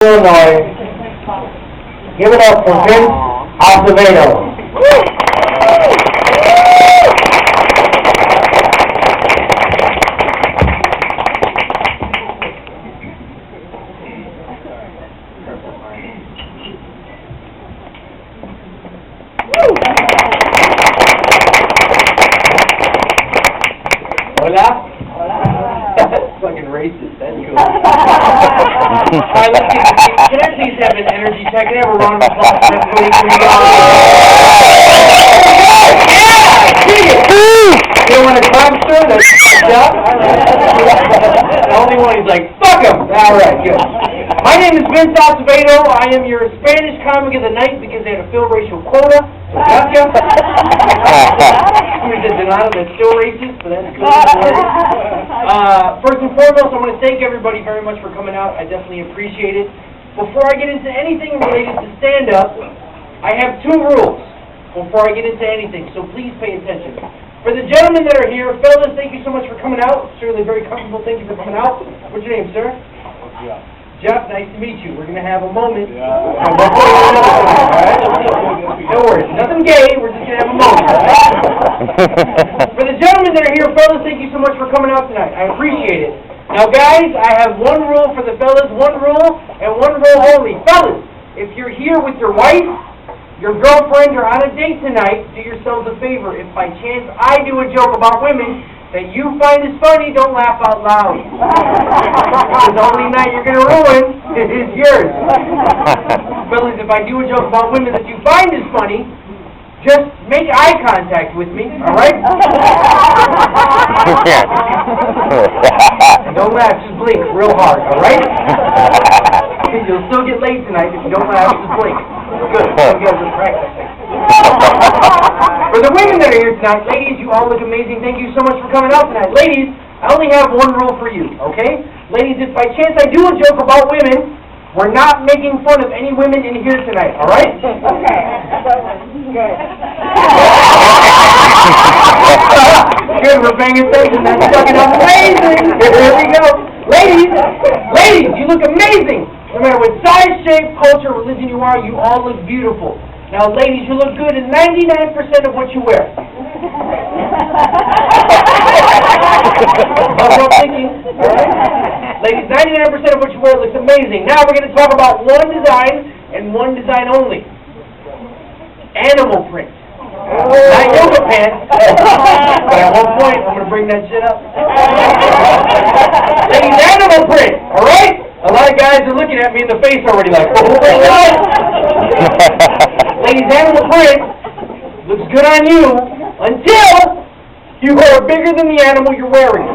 Illinois. Give it up for Vince Acevedo. Hola. Fucking racist. That's cool. Alright, let's see. Can I please have an energy check? Can I have a round of applause for everybody? Can we go? Yeah! Dig it! You don't want to clap, sir? That's fucked up. The only one he's like, fuck him! Alright, good. My name is Vince Acevedo. I am your Spanish comic of the night because they had a fill ratio quota. So gotcha. We did denial, that's still racist, but that's good. First and foremost, I want to thank everybody very much for coming out. I definitely appreciate it. Before I get into anything related to stand-up, I have two rules before I get into anything, so please pay attention. For the gentlemen that are here, fellas, thank you so much for coming out. Certainly very comfortable. Thank you for coming out. What's your name, sir? Jeff, nice to meet you. We're going to have a moment. All right? No worries. Nothing gay. We're just going to have a moment. All right? For the gentlemen that are here, fellas, thank you so much for coming out tonight. I appreciate it. Now, guys, I have one rule for the fellas, one rule, and one rule only. Fellas, if you're here with your wife, your girlfriend, or on a date tonight, do yourselves a favor. If by chance I do a joke about women that you find is funny, don't laugh out loud. Because the only night you're going to ruin is yours. Fellas, if I do a joke about women that you find is funny, just make eye contact with me, alright? Don't laugh, just blink real hard, alright? You'll still get laid tonight if you don't laugh, just blink. Good, you guys are practicing. For the women that are here tonight, ladies, you all look amazing. Thank you so much for coming out tonight. Ladies, I only have one rule for you, okay? Ladies, if by chance I do a joke about women, we're not making fun of any women in here tonight, alright? Okay. Good. Good, we're paying attention. That's fucking amazing. Here we go. Ladies, you look amazing. No matter what size, shape, culture, religion you are, you all look beautiful. Now, ladies, you look good in 99% of what you wear. I'm thinking. Ladies, 99% of what you wear looks amazing. Now we're going to talk about one design and one design only. Animal print. Not yoga pants. But at one point, I'm going to bring that shit up. Ladies, animal print. All right? A lot of guys are looking at me in the face already like, oh my God. Ladies, animal print looks good on you until you are bigger than the animal you're wearing.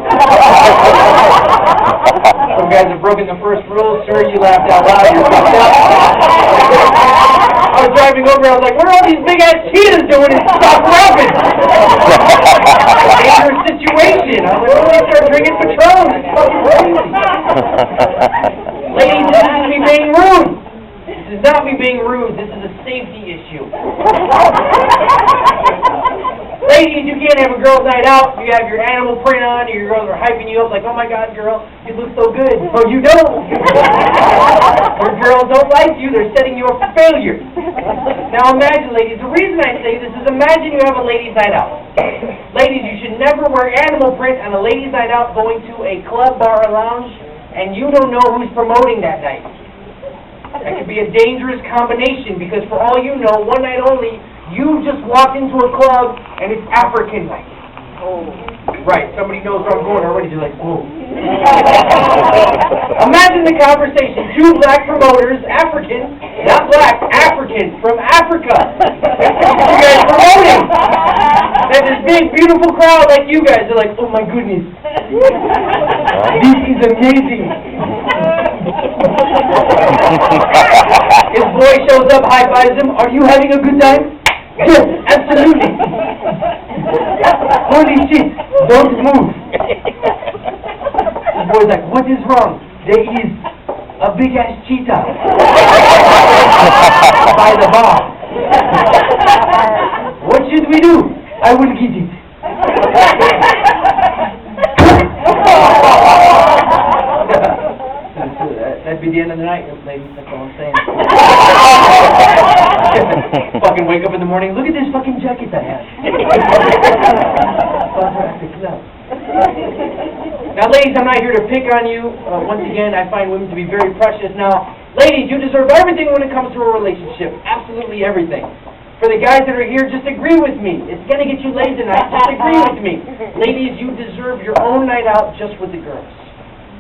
Some guys have broken the first rule. Sir, you laughed out loud. You're fucked up. I was driving over. I was like, what are all these big-ass cheetahs doing and stop laughing? Dangerous situation. I was like, oh, they start drinking Patron. It's fucking crazy. Ladies, this is me being rude. This is not me being rude. This is a safety issue. Ladies, you can't have a girls' night out. You have your animal print on, or your girls are hyping you up like, oh my God, girl, you look so good. Oh, you don't. Your girls don't like you. They're setting you up for failure. Now imagine, ladies, the reason I say this is imagine you have a ladies' night out. Ladies, you should never wear animal print on a ladies' night out going to a club, bar, or lounge, and you don't know who's promoting that night. That could be a dangerous combination because for all you know, one night only, you just walked into a club and it's African night. Oh. Right, somebody knows where I'm going already. They're like, whoa. Imagine the conversation. Two black promoters, African, not black, African, from Africa. You guys promoting. There's this big, beautiful crowd like you guys. They're like, oh my goodness. This is amazing. His boy shows up, high-fives him. Are you having a good time? Yes, absolutely. Holy shit, don't move. His boy's like, what is wrong? There is a big-ass cheetah by the bar. What should we do? I will get it. That'd be the end of of the night, ladies, that's all I'm saying. Fucking wake up in the morning, look at this fucking jacket I have. Now, ladies, I'm not here to pick on you. Once again, I find women to be very precious. Now, ladies, you deserve everything when it comes to a relationship. Absolutely everything. For the guys that are here, just agree with me. It's going to get you laid tonight. Just agree with me. Ladies, you deserve your own night out just with the girls.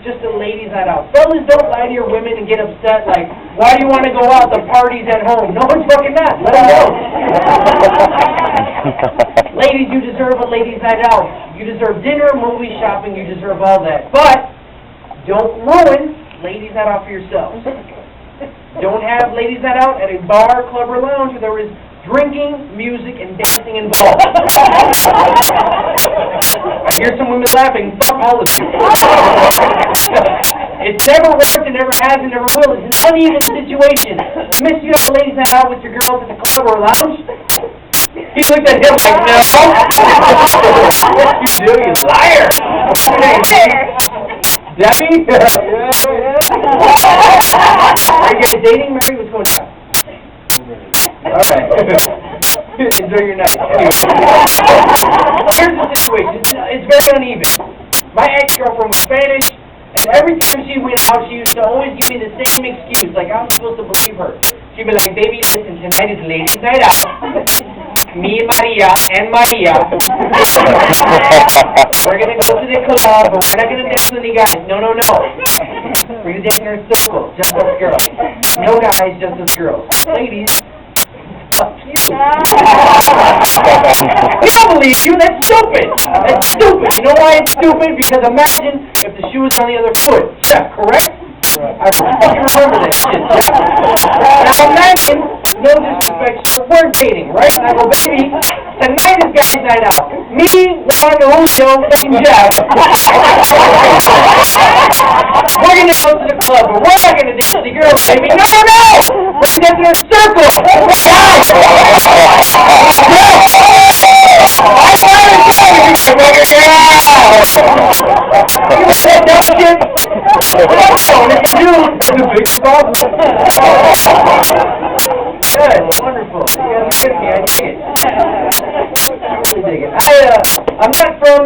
Just a ladies' night out. Fellas, don't lie to your women and get upset like, why do you want to go out? The party's at home. No, it's fucking not. Let them know. Ladies, you deserve a ladies' night out. You deserve dinner, movie, shopping. You deserve all that. But don't ruin ladies' night out for yourselves. Don't have ladies' night out at a bar, club, or lounge where there is drinking, music, and dancing involved. I hear some women laughing. Fuck all of you. It's never worked, and never has, and never will. It's an uneven situation. Miss, you have a ladies' night out with your girls at the club or lounge? He looked at him like, no. Yes, you do, you liar. Debbie? Are you guys dating, married? What's going on? All right. Enjoy your night. Anyway. Here's the situation. It's very uneven. My ex-girlfriend was Spanish, and every time she went out, she used to always give me the same excuse. Like, I'm supposed to believe her. She'd be like, baby, listen, tonight is ladies' night out. Me, Maria, and Maria. We're going to go to the club, but we're not going to dance with any guys. No, no, no. We're going to dance in our circle, just us girls. No guys, just us girls. Ladies, fuck you. We don't believe you. That's stupid. That's stupid. You know why it's stupid? Because imagine if the shoe was on the other foot. Jeff, correct? I fucking remember that shit, Jeff. Now imagine, no disrespect, so we're dating, right? And I go, baby, tonight is guys' night out. Me, Juan, Julio, and Jeff. We're going to go to the club, but we're not going to dance with the girls, baby. No, no, no! We're going to dance in a circle! Guys! You want that dumb shit? Oh, and if you do, it's a big problem. Good, wonderful. You guys are good me, I dig it. I really dig it. I'm not from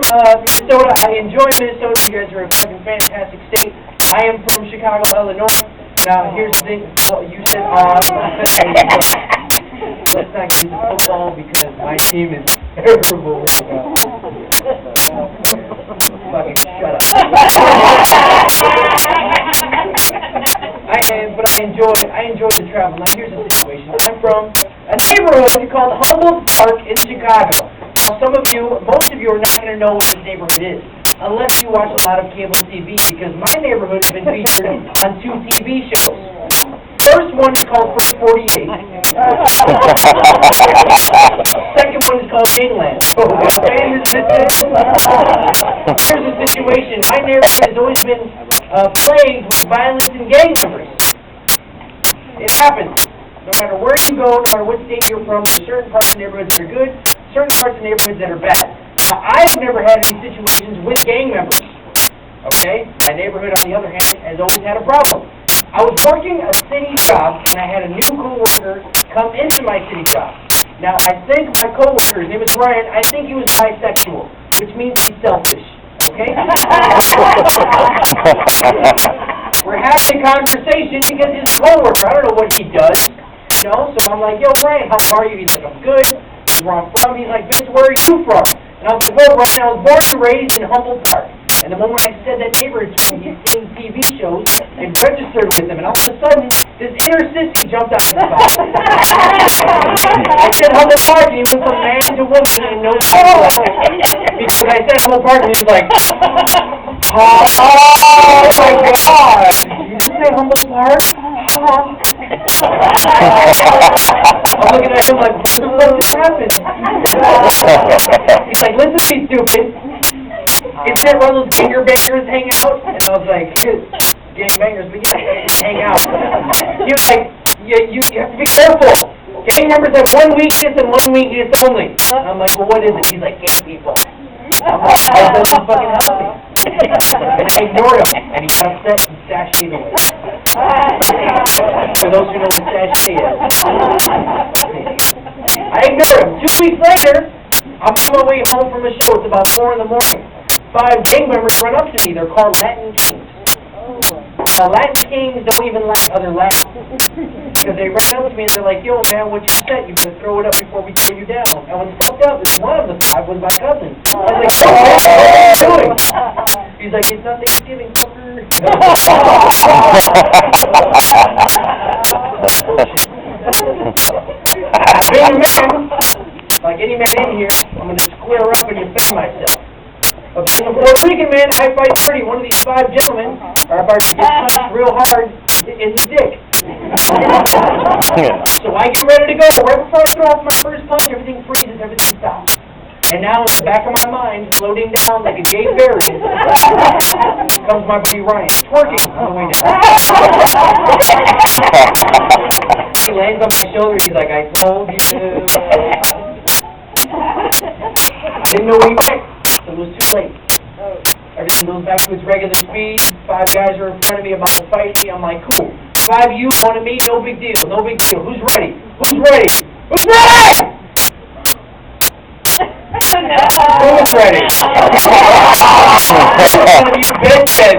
Minnesota. I enjoy Minnesota. You guys are a fucking fantastic state. I am from Chicago, Illinois. Now, here's the thing. Well, you said, let's not get into football because my team is terrible right now. Fucking shut up. I enjoy the travel. Now, here's the situation. I'm from a neighborhood called Humboldt Park in Chicago. Now, most of you are not going to know what this neighborhood is unless you watch a lot of cable TV, because my neighborhood has been featured on 2 TV shows. First one is called First 48. Second one is called Gangland. Here's the situation. My neighborhood has always been plagued with violence and gang members. It happens. No matter where you go, no matter what state you're from, there's certain parts of neighborhoods that are good, certain parts of neighborhoods that are bad. Now, I've never had any situations with gang members. Okay? My neighborhood, on the other hand, has always had a problem. I was working a city job, and I had a new coworker come into my city job. Now, I think my coworker, his name is Ryan, I think he was bisexual, which means he's selfish. Okay? We're having a conversation because his coworker, I don't know what he does, you know, so I'm like, yo, Ryan, how are you? He's like, I'm good. He's where I'm from. He's like, bitch, where are you from? And I was like, well, Ryan, I was born and raised in Humboldt Park. And the moment I said that neighborhood to him, he's seen TV shows and registered with them. And all of a sudden, this inner sissy jumped out of his mouth. I said Humboldt Park, and he went from man to woman in no time. Because I said Humboldt Park, and he was like, oh my God. Did you just say Humboldt Park? I'm looking at him like, what the fuck just happened? He's like, listen to me, stupid. Isn't that where those ganger bangers hang out? And I was like, gang bangers, but yeah, hang out. He was like, you have to be careful. Gang members have one weakness and one weakness only. And I'm like, well, what is it? He's like, gay people. I'm like, that doesn't fucking help me. And I ignored him, and he got upset and sashayed away. For those who know what sachet is. I ignored him. 2 weeks later, I'm on my way home from a show. It's about 4 in the morning. 5 gang members run up to me. They're called Latin Kings. Latin Kings don't even like other Latins. Because they ran up to me and they're like, yo, man, what you said, you better throw it up before we throw you down. And what's fucked up is one of the 5 was my cousin. I was like, oh, man, what are you doing? He's like, it's not Thanksgiving, fucker. Being a man, like any man in here, I'm going to square up and defend myself. But being a Puerto Rican man, I fight dirty. One of these 5 gentlemen are about to get punched real hard in the dick. So I get ready to go. Right before I throw off my first punch, everything freezes, everything stops. And now in the back of my mind, floating down like a gay fairy, comes my buddy Ryan, twerking on the way down. He lands on my shoulder, he's like, I told you. I didn't know where he went. It was too late. Everything goes back to its regular speed. 5 guys are in front of me about to fight me. I'm like, cool. 5 you wanted me, no big deal, no big deal. Who's ready? Who's ready? Who's ready? Who's ready? Benton.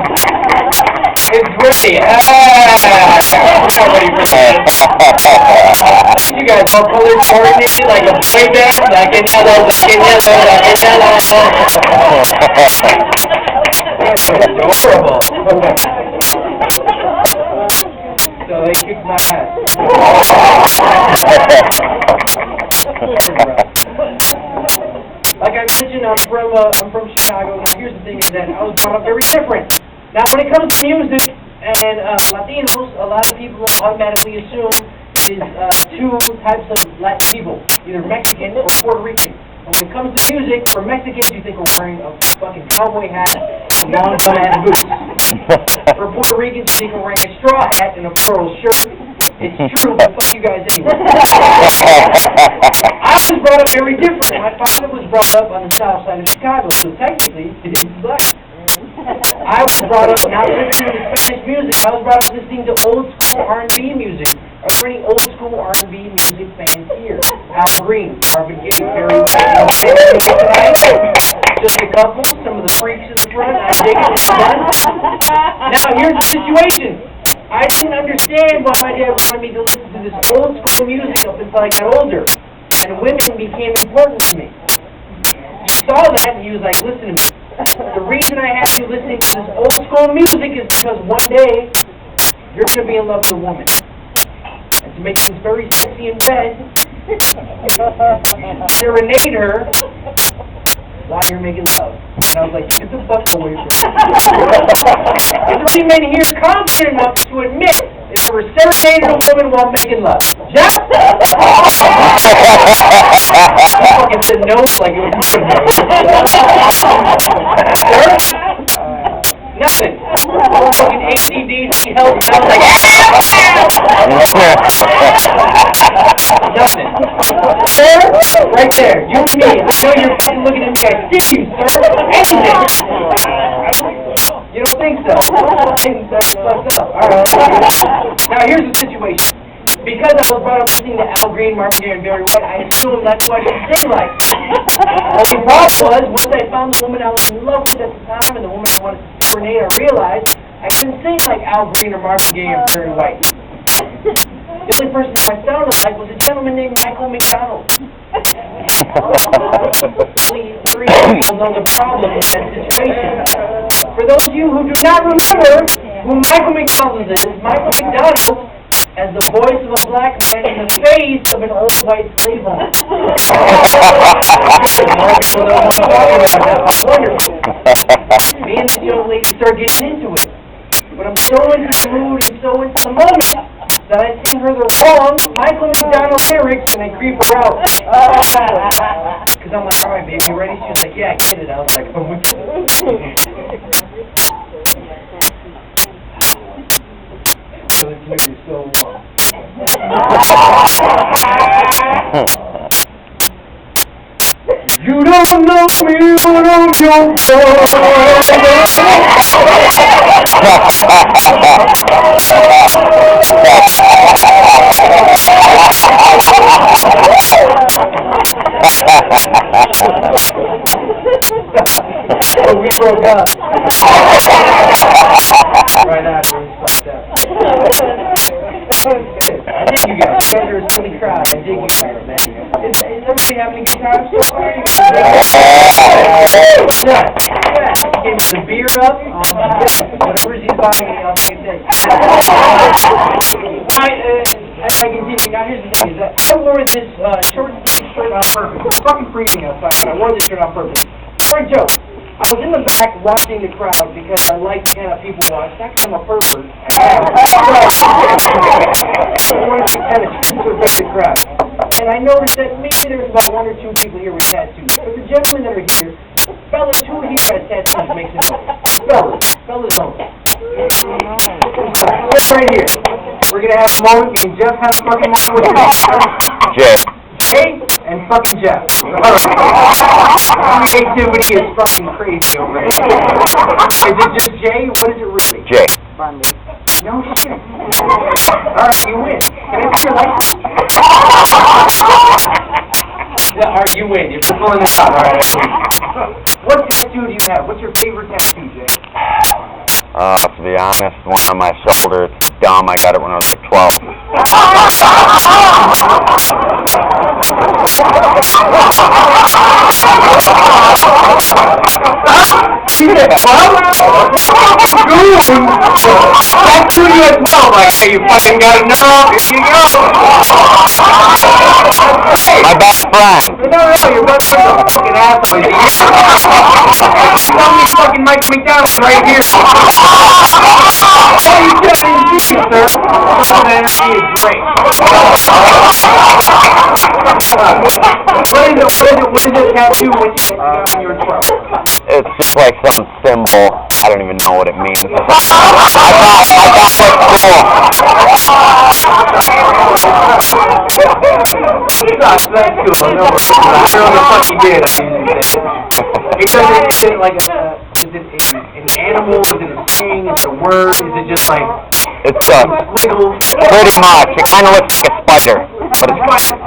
It's ready. Not ready for this. You guys all color coordinated like a boy band. Like in yellow, like in yellow, like in yellow. That's adorable. So they kicked my ass. Like I mentioned, I'm from Chicago. Now here's the thing is that I was brought up very different. Now when it comes to music and Latinos, a lot of people automatically assume is 2 types of Latin people, either Mexican or Puerto Rican. And when it comes to music, for Mexicans you think of wearing a fucking cowboy hat and long dumbass boots. For Puerto Ricans you think of wearing a straw hat and a floral shirt. It's true, but fuck you guys anyway. I was brought up very different. My father was brought up on the south side of Chicago, so technically, he's black. I was brought up not listening to Spanish music. I was brought up listening to old school R&B music. Are there any old school R&B music fans here? Al Green, Marvin Gaye, Barry White. Just a couple, some of the freaks in the front. I dig it. Now, here's the situation. I didn't understand why my dad wanted me to listen to this old school music up until I got older. And women became important to me. He saw that and he was like, listen to me. The reason I have you listening to this old school music is because one day you're going to be in love with a woman. And to make things very sexy in bed, serenade her while you're making love. And I was like, get the fuck away from me. Is there any men here confident enough to admit if they were serenading a woman while making love? Jeff? I fucking said no like it was Sir? Nothing. Fucking ACDC help me. I was like, nothing. Sir? Right there. You and me. I know you're fucking looking at me. I see you, sir. Anything. You don't think so? That's fucked up. Alright. Now here's the situation. Because I was brought up listening to Al Green, Marvin Gaye, and Barry White, I assumed that's what I should sing like. Only problem was, once I found the woman I was in love with at the time, and the woman I wanted to serenade, I realized I couldn't sing like Al Green or Marvin Gaye or Barry White. The only person who I sounded like was a gentleman named Michael McDonald. Only 3 people know the problem in that situation. For those of you who do not remember who Michael McDonald is, Michael McDonald as the voice of a black man in the face of an old white slave owner. More people know what I'm talking about now. It's wonderful. Me and this young lady start getting into it. But I'm so into the mood and so into the moment that I sing her the wrong Michael McDonald lyrics and I creep her out. Because I'm like, alright baby, you ready? She's like, yeah, I get it. I was like, oh my God. So this movie is so long. You don't know me, but I We broke up. Right after we fucked up. I dig you guys. You guys are a silly crowd. I dig you guys, man. Is everybody having a good time so far? You guys yeah. Gave me the beer up. Whatever he's buying, I'll take a take. As I continue, now here's the thing, is that I wore this short sleeve shirt on purpose. It's fucking freezing outside, but I wore this shirt on purpose. For a joke. I was in the back watching the crowd because I like the kind of people watch. Not because I'm a pervert. I wanted to kind of survey the crowd. And I noticed that maybe there's about one or two people here with tattoos. But the gentlemen that are here, fellas, who here has tattoos makes it known. Fellas only. Sit right here. We're going to have a moment. Me and Jeff have a fucking moment with you. Jay. Jay and fucking Jeff. Alright. Creativity is fucking crazy over here. Is it just Jay? What is it really? Jay. No shit. Alright, you win. Can I see your license? Alright, you win. You're pulling this out. Alright, what tattoo do you have? What's your favorite tattoo, Jay? To be honest, one on my shoulder. It's dumb. I got it when I was like 12. Tattoo you at 12. Like, hey, you fucking got enough. Here you go. My best friend. No, your best friend's a fucking asshole. Tell me fucking Mike McDonald's right here. Oh, you said I didn't see you, sir. The energy is great. What is this tattoo when you got on your throat? It's just like some symbol. I don't even know what it means. I thought That's cool. No worries. I don't know what you did. Is it like is it an animal? Is it a thing? Is it a word? Is it just like... It's pretty much. It kind of looks like a spider. But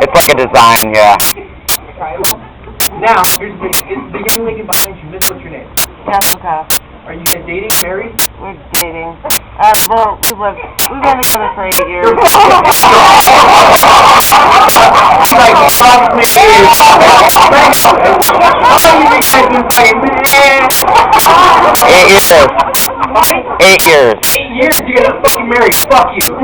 it's like a design, yeah. Now, here's the thing. Is the young lady behind you, miss, what's your name? Jessica. Are you guys dating, married? We're dating. Well, we've been together for 8 years. Like, fuck me. How long have you guys been fighting? 8 years. 8 years. 8 years? You guys are fucking married. Fuck you.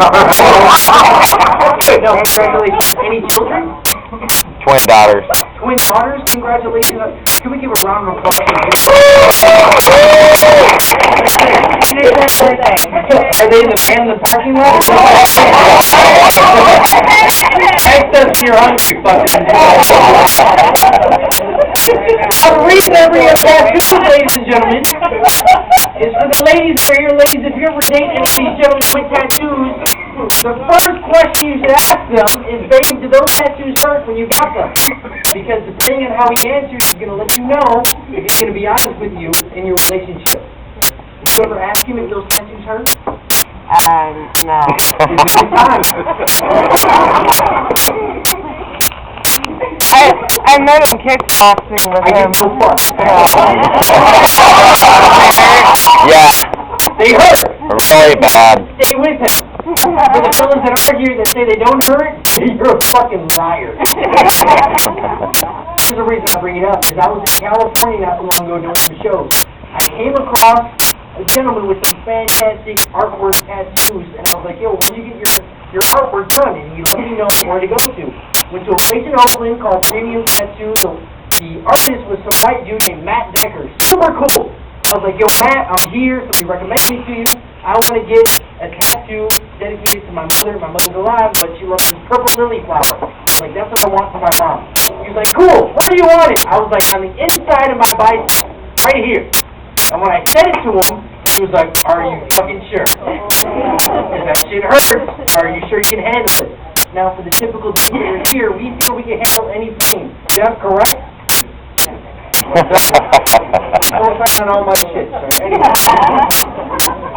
Good. No, congratulations. Any children? Twin daughters. Twin daughters? Congratulations. Can we give a round of applause? Are they in the van in the parking lot? Access to your hungry fucking. The reason I bring up tattoos, ladies and gentlemen, is for the ladies that are here. Ladies, if you ever date any of these gentlemen with tattoos, the first question you should ask them is, babe, do those tattoos hurt when you got them? Because depending on how he answers, he's going to let you know if he's going to be honest with you in your relationship. Did you ever ask him if those tattoos hurt? No. It's a good time. I met him kickboxing with I him. get no fuck. Yeah. They hurt. Really bad. Stay with him. For the fellas that are here that say they don't hurt, you're a fucking liar. Here's the reason I bring it up, is I was in California not too long ago doing some shows. I came across a gentleman with some fantastic artwork tattoos, and I was like, yo, when you get your artwork done? And he let me know where to go to. Went to a place in Oakland called Premium Tattoo. The artist was some white dude named Matt Decker. Super cool. I was like, yo, Matt, I'm here. Somebody recommended me to you. I want to get a tattoo dedicated to my mother. My mother's alive, but she loves this purple lily flower. I was like, that's what I want for my mom. He was like, cool. Where do you want it? I was like, on the inside of my bicep, right here. And when I said it to him, he was like, are you fucking sure? If that shit hurts, are you sure you can handle it? Now, for the typical dudes that are here, we feel we can handle any pain. Jeff, correct? Full sign on all my shit, so anyway.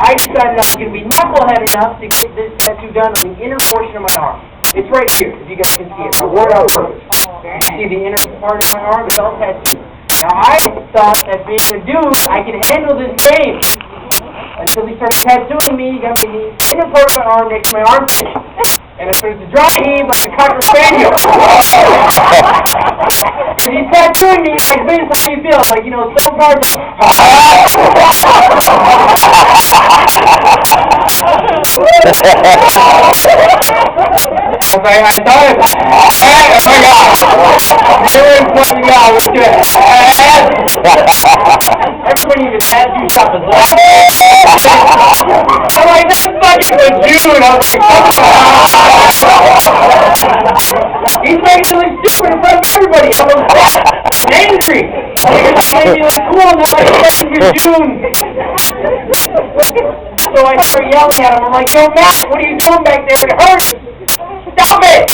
I decided I was going to be knucklehead enough to get this tattoo done on the inner portion of my arm. It's right here, if you guys can see it. I wore it on purpose. You see the inner part of my arm? It's all tattooed. Now, I thought that being a dude, I can handle this game. Until he started tattooing me, he got me the inner part of my arm next to my armpit. And I started to dry heave like a cocker spaniel. And he's tattooing me like, Vince, how do you feel? Like, you know, so far, like, I thought it was, oh my God, you're pointing out, look at it. Everybody even tattoo shop is laughing. I'm like, that's fucking the June. I was like, he's making me look stupid in front of everybody. I was angry. Like, it's making me look cool, and I'm like, you're June. So I start yelling at him. I'm like, yo, Matt, what are you doing back there? It hurts. Stop it!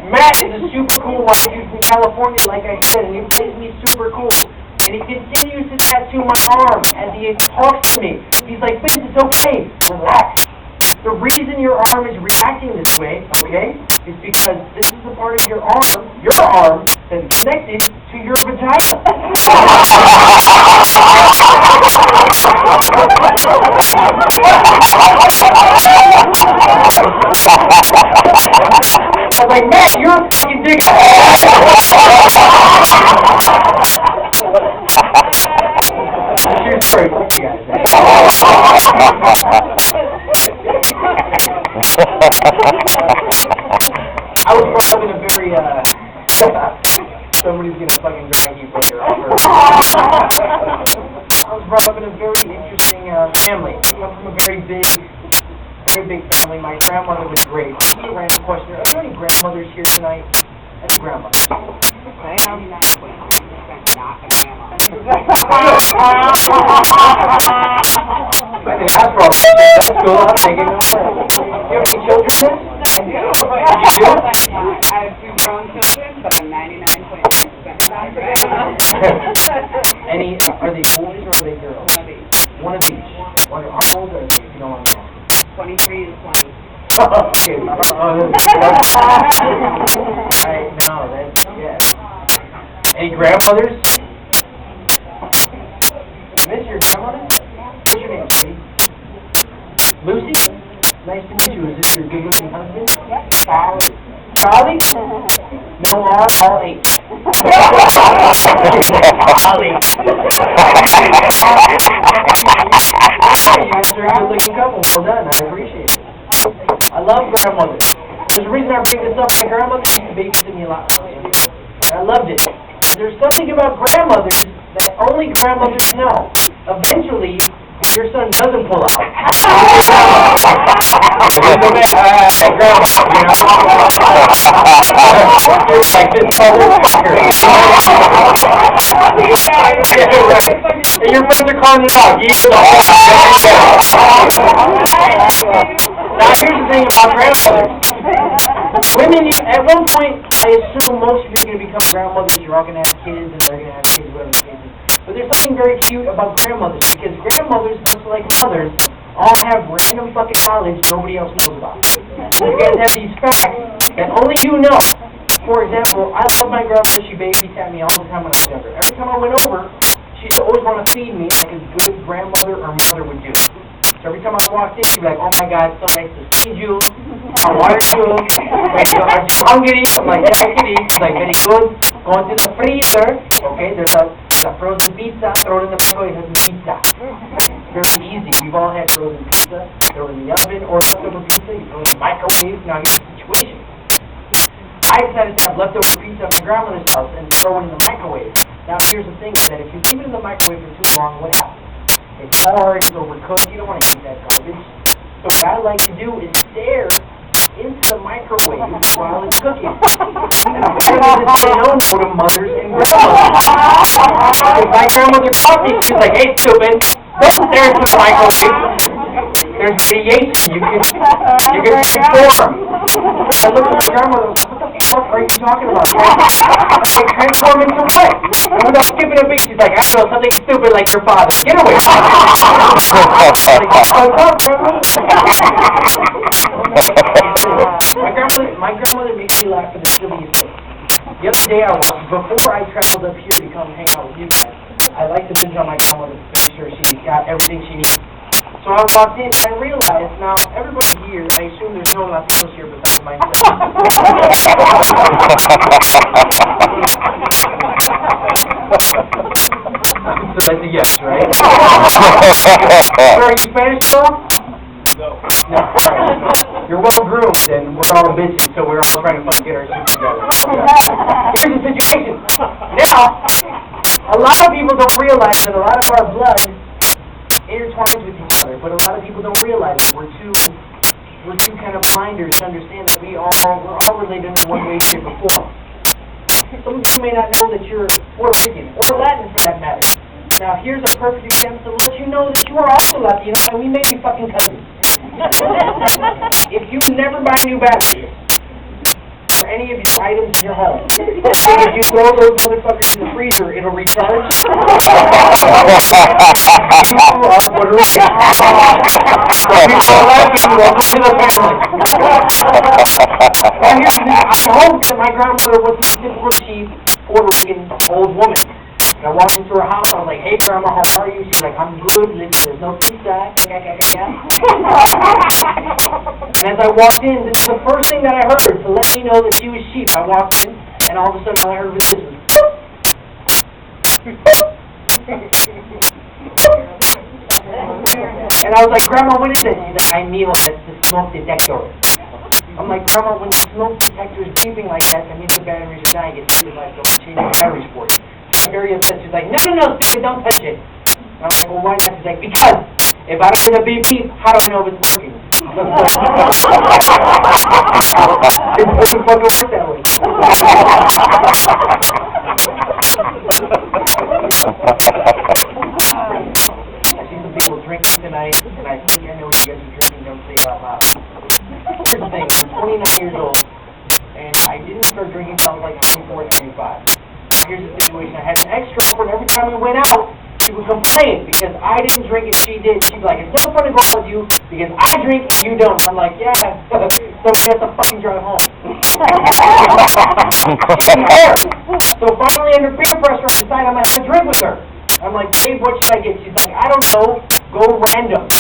Matt is a super cool white dude from California, like I said, and he plays me super cool. And he continues to tattoo my arm as he talks to me. He's like, Vince, it's okay. Relax. The reason your arm is reacting this way, okay, is because this is the part of your arm, that's connected to your vagina. I was like, Matt, you're a fucking dick. True story, fuck you guys. I was brought up in a very, somebody's gonna fucking drag you later. I was brought up in a very interesting family. I come from a very big family. My grandmother was great. This is a random question. Are there any grandmothers here tonight? Any grandmothers? I think that's wrong. That's cool. I'm thinking. Do you have any children? You do? I have 2 grown children, but I'm 99.9% Any, are they boys or are they girls? One of each. How old are they, if you don't want to ask? 23 and 20. Okay. Right, no, that's, yeah. Any grandmothers? Miss your grandmother? What's your name, sweetie? Lucy? Nice to meet you. Is this your good-looking husband? Yep. Charlie? Charlie? No R, all H. Charlie. You guys are a good-looking couple. Well done. I appreciate it. I love grandmothers. There's a reason I bring this up. My grandmother used to babysit me a lot. And I loved it. There's something about grandmothers that only grandmothers know. Eventually, your son doesn't pull out. Grandma, you know? You're like this motherfucker. And your friends are calling it out. Now, here's the thing about grandmothers. Women, at one point, I assume most of you are going to become grandmothers. You're all going to have kids, and they're going to have kids, whatever the case is. But there's something very cute about grandmothers, because grandmothers, much like mothers, all have random fucking knowledge nobody else knows about. You guys have these facts that only you know. For example, I love my grandmother. She babysat me all the time when I was younger. Every time I went over, she used to always want to feed me like a good grandmother or mother would do. So every time I walked in, she'd be like, oh my God, so nice to see you. How are you? Like, are you hungry? I'm like, yeah, I can eat. She's like, very good. Go into the freezer. Okay, there's a frozen pizza. Throw it in the microwave. Have some pizza. Very easy. We've all had frozen pizza. Throw it in the oven or leftover pizza. You throw it in the microwave. Now here's the situation. I decided to have leftover pizza at my grandmother's house and throw it in the microwave. Now here's the thing, is that if you leave it in the microwave for too long, what happens? It's hard, it's overcooked, you don't want to eat that garbage. So what I like to do is stare into the microwave while it's cooking. And I'm trying to say no to mothers and grandmothers. If my grandmother caught me, she was like, hey stupid, don't stare into the microwave. There's radiation, you can transform. I looked at my grandmother, what the fuck are you talking about? Like, transform into what? And without skipping a beat, she's like, I don't know, something stupid like your father. Get away from me. My grandmother makes me laugh for the silliest thing. The other day before I traveled up here to come hang out with you guys, I like to binge on my grandmother to make sure she got everything she needs. So I walked in and I realized, now everybody here, I assume there's no Latinos here besides myself. So that's a yes, right? So are you Spanish girl? No. No. Right. You're well groomed and we're all bitches, so we're all trying to fucking get our shit together. Here's the situation. Now, a lot of people don't realize that a lot of our blood intertwines with each other, but a lot of people don't realize that we're too kind of blinders to understand that we're all related in one way, shape, or form. Some of you may not know that you're Puerto Rican, or Latin for that matter. Now here's a perfect example to let you know that you are also Latino, and we may be fucking cousins. If you never buy new batteries, or any of your items in your home, if you throw those motherfuckers in the freezer, it'll recharge. You are Puerto Rican. So people are laughing, welcome to the family. I hope that my grandmother wasn't a typical cheap Puerto Rican old woman. And I walked into her house, I was like, hey grandma, how are you? She's like, I'm good, there's no pizza. And as I walked in, this is the first thing that I heard to let me know that she was sheep. I walked in, and all of a sudden all I heard was this. And I was like, Grandma, what is this? She's like, I knew that's the smoke detector. I'm like, Grandma, when the smoke detector is beeping like that means the batteries are dying. It's too much, so I'm changing the batteries for you. She's very upset. She's like, no, stupid, don't touch it. And I'm like, well, why not? She's like, because if I don't hear the beep beep, how do I know if it's working? It doesn't fucking work that way. I see some people drinking tonight, and I think I know what you guys are drinking. Don't say it out loud. Here's the thing. I'm 29 years old, and I didn't start drinking until I was like 24, 25. Here's the situation. I had an ex-girlfriend. Every time we went out, she would complain because I didn't drink and she did. She'd be like, it's no fun to go out with you because I drink and you don't. I'm like, yeah, somebody has to fucking drive home. So finally, under peer pressure, I decided I'm going to have a drink with her. I'm like, babe, what should I get? She's like, I don't know. Go random.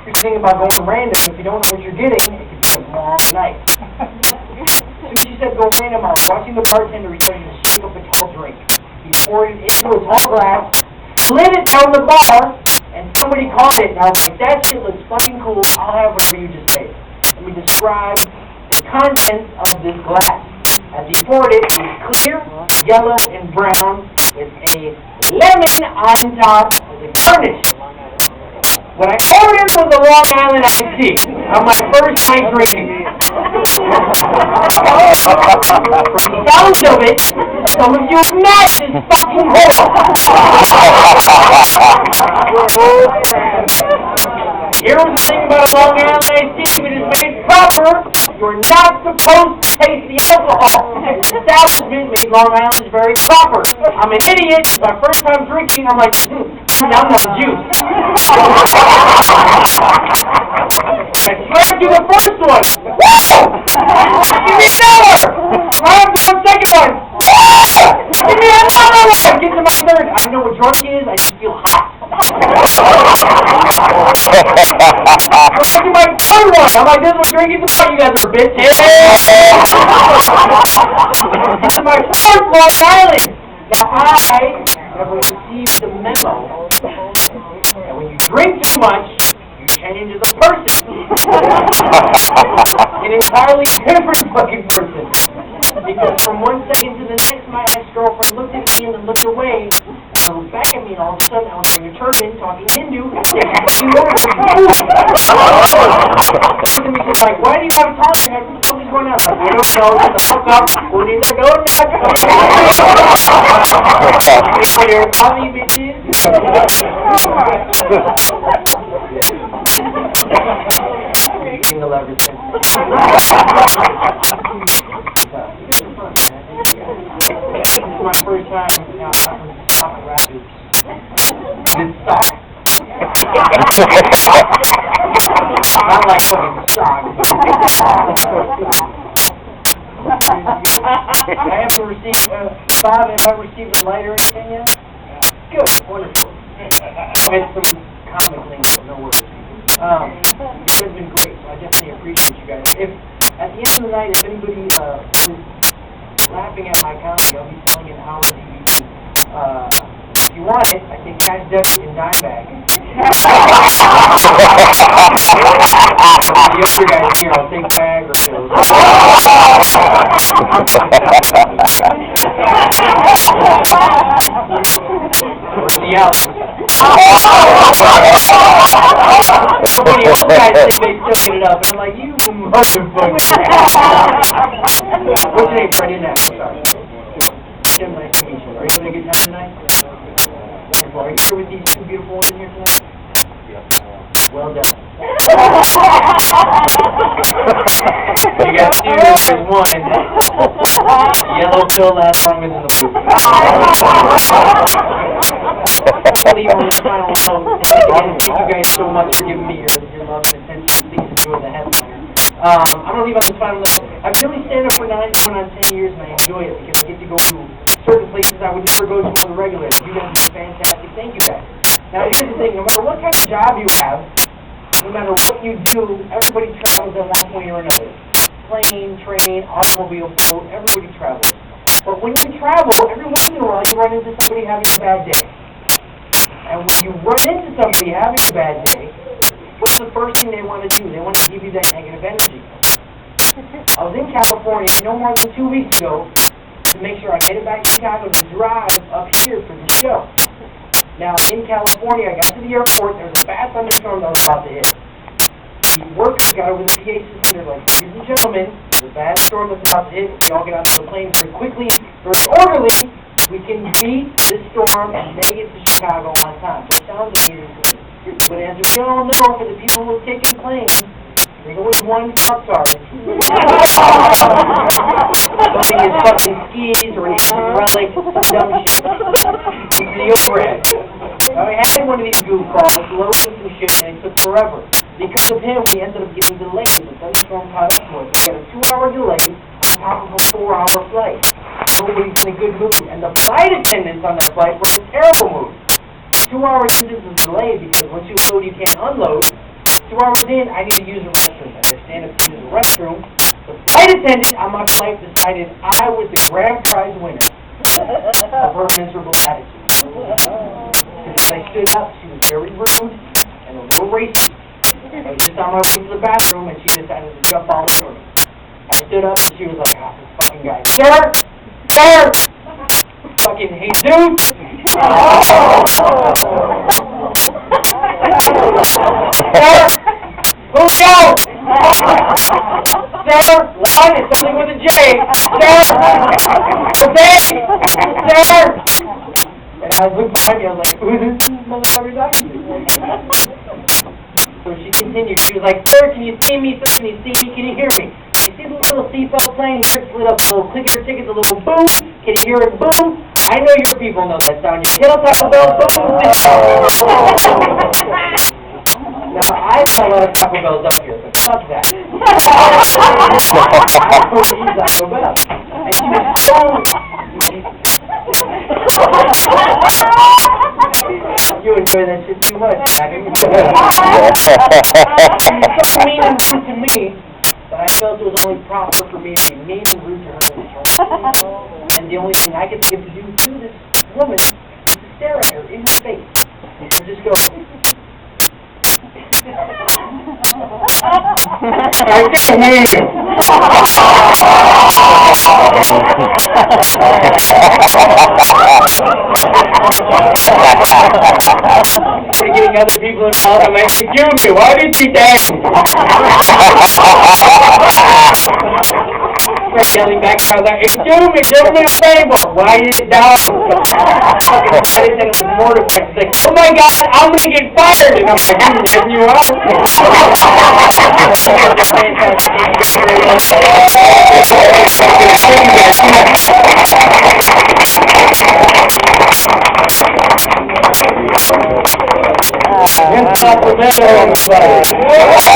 Here's the thing about going random. If you don't know what you're getting, it can be a long night. So she said go random. I was watching the bartender. He started to shake up a tall drink. He poured it into a tall glass, slid it down the bar, and somebody caught it. And I was like, that shit looks fucking cool. I'll have whatever you just say. Let me describe the contents of this glass. As he poured it, it was clear, yellow, and brown with a lemon on top as a garnish. What I ordered was a Long Island iced tea on my first night drinking. From the sounds of it, some of you imagine fucking horror. Here was the thing about a Long Island iced tea. If it is made proper, you're not supposed to taste the alcohol. The establishment made Long Island very proper. I'm an idiot. It's my first time drinking. I'm like, yum on juice. I slammed you the first one. Woo! Give me another. I have one second one. Woo! Give me another one. Get to my third. I know what drunk is. I just feel hot. I'm to my third one. I'm like, this is what drinking's about. You guys are bitches. This is my fourth Long Island. Now I have received the memo that when you drink too much, you change as a person. An entirely different fucking person. Because from one second to the next, my ex-girlfriend looked at me and then looked away, and then looked back at me, and all of a sudden I was wearing a turban, talking Hindu, and fucking what are you doing? She looked at me, she's like, why do you have a tongue in your head? What the fuck is going on? I'm like, I don't know, shut the fuck up, who needs to know that? Here, mommy, bitches. This is my first time now from Sauk Rapids. It's Sauk. Not like fucking Sauk. I haven't received, Bob, have I received a light or anything yet? Good, wonderful. I'll get some comic links, so no worries. You guys have been great, so I definitely appreciate you guys. If, at the end of the night, if anybody is laughing at my comedy, I'll be selling an hour DVD. If you want it, I can cash debit in dime bag. The other guys here, I'll take bag or two. Where's the out? Somebody else guys think they still get it up, and I'm like, you motherfucker. What's your name, Fred? In that, sorry. Jim, nice to meet you. Are you having a good time tonight? Wonderful. Are you here with these two beautiful ones in here tonight? Well done. You got two, there's one. The yellow pill lasts longer than the blue. I'll leave on this final note. Thank you guys so much for giving me your love and attention. Things to do with the headliner. I'm going to leave on this final note. I've been doing stand-up for 9 going on 10 years, and I enjoy it because I get to go to certain places I would never go to on the regular. You guys are fantastic. Thank you guys. Now, here's the thing. No matter what kind of job you have, no matter what you do, everybody travels in one point or another. Plane, train, automobile, boat, everybody travels. But when you travel, every once in a while you run into somebody having a bad day. And when you run into somebody having a bad day, what's the first thing they want to do? They want to give you that negative energy. I was in California no more than 2 weeks ago to make sure I made it back to Chicago to drive up here for the show. Now, in California, I got to the airport, there was a bad thunderstorm that was about to hit. The workers got over the PA system, they're like, ladies and gentlemen, there's a bad storm that's about to hit. If you all get out of the plane very quickly, very orderly, we can beat this storm and make it to Chicago on time. Which sounds amazing to me. But as we all know, for the people who have taken planes, there's always one fuck sergeant. Something his fucking skis or an ancient relic, some dumb shit. It's the overhead. Now, I had one of these goofballs loading some shit and it took forever. Because of him, we ended up getting delayed. The thunderstorm piled up to us. We got a 2-hour delay on top of a 4-hour flight. Nobody's in a good mood. And the flight attendants on that flight were in a terrible mood. 2 hours into the delay because once you load, you can't unload. 2 hours in, I need to use the restroom. As I stand up to use the restroom, the flight attendant on my flight decided I was the grand prize winner of her miserable attitude. Because as I stood up, she was very rude and a little racist. I was just on my way to the bathroom and she decided to jump all over me. I stood up and she was like, ah, this fucking guy. Sir! Sir! Fucking Jesus! Sir! Julio! Sir! Lon, it's something with a J! Sir! Jose! Sir! And I looked behind me, I was like, who is this motherfucker talking to? So she continued, she was like, sir, can you see me? Sir, can you see me? Can you hear me? You see the little seatbelt playing here? It's lit up, the little clicker ticket, the little boom. Can you hear it boom? I know your people know that sound. You get up Taco Bell, boom. Now, I saw a lot of Taco Bells up here, but fuck that. I told you Taco Bell. And she was so... You enjoy that shit too much, Jack. She's so mean and rude to me that I felt it was only proper for me to be mean and rude to her. And the only thing I could think of to do to this woman is to stare at her in her face and just go... I can't hear you. You're getting other people involved. I'm like, excuse me, why did you dance? started yelling back out loud, "Hey, do me a favor!" Why did it die? Fucking said it, and it was mortified. He's like, "Oh my God, I'm gonna get fired!" And I'm like, "And you are?" Here's Acevedo on the side.